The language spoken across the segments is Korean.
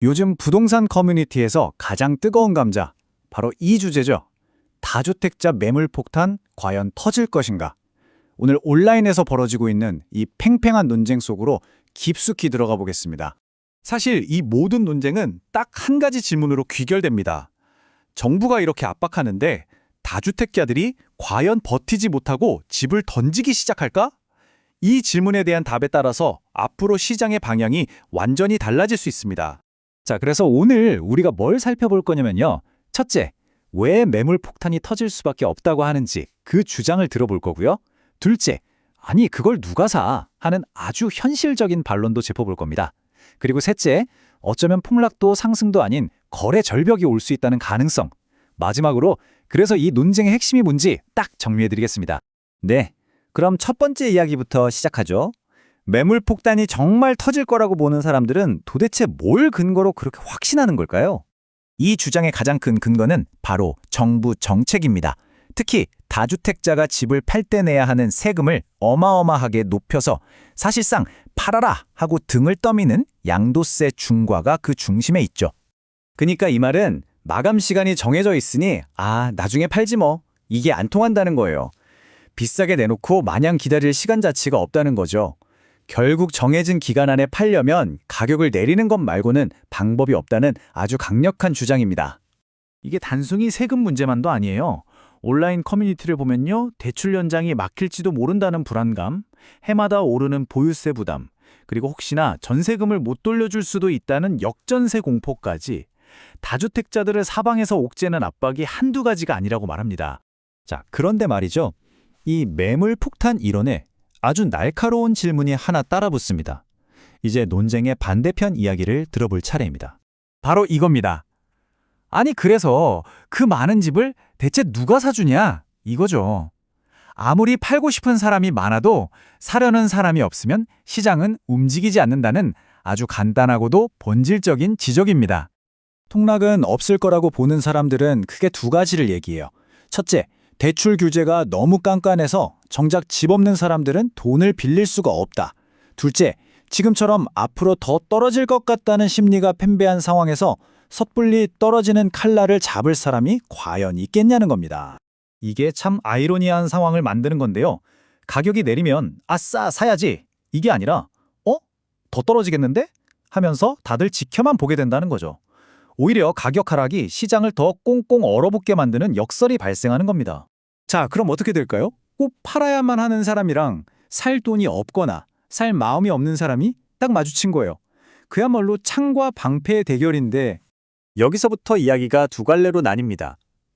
요즘 부동산 커뮤니티에서 가장 뜨거운 감자, 바로 이 주제죠. 다주택자 매물 폭탄 과연 터질 것인가? 오늘 온라인에서 벌어지고 있는 이 팽팽한 논쟁 속으로 깊숙이 들어가 보겠습니다. 사실 이 모든 논쟁은 딱 한 가지 질문으로 귀결됩니다. 정부가 이렇게 압박하는데 다주택자들이 과연 버티지 못하고 집을 던지기 시작할까? 이 질문에 대한 답에 따라서 앞으로 시장의 방향이 완전히 달라질 수 있습니다. 자, 그래서 오늘 우리가 뭘 살펴볼 거냐면요. 첫째, 왜 매물 폭탄이 터질 수밖에 없다고 하는지 그 주장을 들어볼 거고요. 둘째, 아니 그걸 누가 사? 하는 아주 현실적인 반론도 짚어볼 겁니다. 그리고 셋째, 어쩌면 폭락도 상승도 아닌 거래 절벽이 올 수 있다는 가능성. 마지막으로 그래서 이 논쟁의 핵심이 뭔지 딱 정리해드리겠습니다. 네, 그럼 첫 번째 이야기부터 시작하죠. 매물 폭탄이 정말 터질 거라고 보는 사람들은 도대체 뭘 근거로 그렇게 확신하는 걸까요? 이 주장의 가장 큰 근거는 바로 정부 정책입니다. 특히 다주택자가 집을 팔 때 내야 하는 세금을 어마어마하게 높여서 사실상 팔아라 하고 등을 떠미는 양도세 중과가 그 중심에 있죠. 그러니까 이 말은 마감 시간이 정해져 있으니 나중에 팔지 뭐, 이게 안 통한다는 거예요. 비싸게 내놓고 마냥 기다릴 시간 자체가 없다는 거죠. 결국 정해진 기간 안에 팔려면 가격을 내리는 것 말고는 방법이 없다는 아주 강력한 주장입니다. 이게 단순히 세금 문제만도 아니에요. 온라인 커뮤니티를 보면요. 대출 연장이 막힐지도 모른다는 불안감, 해마다 오르는 보유세 부담, 그리고 혹시나 전세금을 못 돌려줄 수도 있다는 역전세 공포까지 다주택자들을 사방에서 옥죄는 압박이 한두 가지가 아니라고 말합니다. 자, 그런데 말이죠. 이 매물 폭탄 이론에 아주 날카로운 질문이 하나 따라붙습니다. 이제 논쟁의 반대편 이야기를 들어볼 차례입니다. 바로 이겁니다. 아니 그래서 그 많은 집을 대체 누가 사주냐? 이거죠. 아무리 팔고 싶은 사람이 많아도 사려는 사람이 없으면 시장은 움직이지 않는다는 아주 간단하고도 본질적인 지적입니다. 통락은 없을 거라고 보는 사람들은 크게 두 가지를 얘기해요. 첫째, 대출 규제가 너무 깐깐해서 정작 집 없는 사람들은 돈을 빌릴 수가 없다. 둘째, 지금처럼 앞으로 더 떨어질 것 같다는 심리가 팽배한 상황에서 섣불리 떨어지는 칼날을 잡을 사람이 과연 있겠냐는 겁니다. 이게 참 아이러니한 상황을 만드는 건데요. 가격이 내리면 아싸 사야지, 이게 아니라 더 떨어지겠는데? 하면서 다들 지켜만 보게 된다는 거죠. 오히려 가격 하락이 시장을 더 꽁꽁 얼어붙게 만드는 역설이 발생하는 겁니다. 자, 그럼 어떻게 될까요? 꼭 팔아야만 하는 사람이랑 살 돈이 없거나 살 마음이 없는 사람이 딱 마주친 거예요. 그야말로 창과 방패의 대결인데 여기서부터 이야기가 두 갈래로 나뉩니다.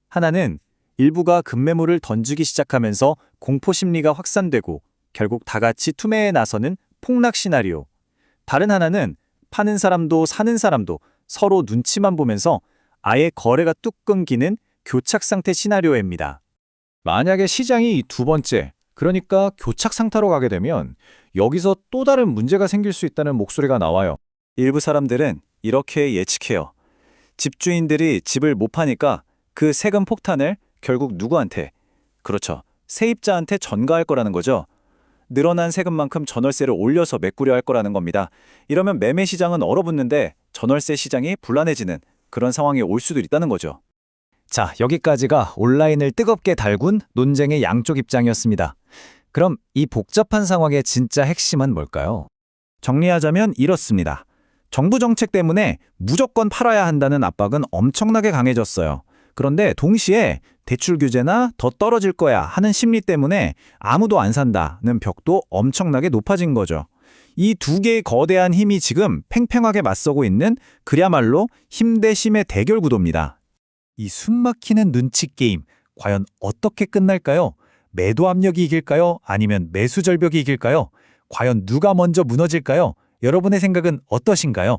하나는 일부가 급매물을 던지기 시작하면서 공포 심리가 확산되고 결국 다 같이 투매에 나서는 폭락 시나리오. 다른 하나는 파는 사람도 사는 사람도 서로 눈치만 보면서 아예 거래가 뚝 끊기는 교착 상태 시나리오입니다. 만약에 시장이 이 두 번째, 그러니까 교착 상태로 가게 되면 여기서 또 다른 문제가 생길 수 있다는 목소리가 나와요. 일부 사람들은 이렇게 예측해요. 집주인들이 집을 못 파니까 그 세금 폭탄을 결국 누구한테? 그렇죠. 세입자한테 전가할 거라는 거죠. 늘어난 세금만큼 전월세를 올려서 메꾸려 할 거라는 겁니다. 이러면 매매 시장은 얼어붙는데 전월세 시장이 불안해지는 그런 상황이 올 수도 있다는 거죠. 자, 여기까지가 온라인을 뜨겁게 달군 논쟁의 양쪽 입장이었습니다. 그럼 이 복잡한 상황의 진짜 핵심은 뭘까요? 정리하자면 이렇습니다. 정부 정책 때문에 무조건 팔아야 한다는 압박은 엄청나게 강해졌어요. 그런데 동시에 대출 규제나 더 떨어질 거야 하는 심리 때문에 아무도 안 산다는 벽도 엄청나게 높아진 거죠. 이 두 개의 거대한 힘이 지금 팽팽하게 맞서고 있는 그야말로 힘 대 힘의 대결 구도입니다. 이 숨막히는 눈치 게임, 과연 어떻게 끝날까요? 매도 압력이 이길까요? 아니면 매수 절벽이 이길까요? 과연 누가 먼저 무너질까요? 여러분의 생각은 어떠신가요?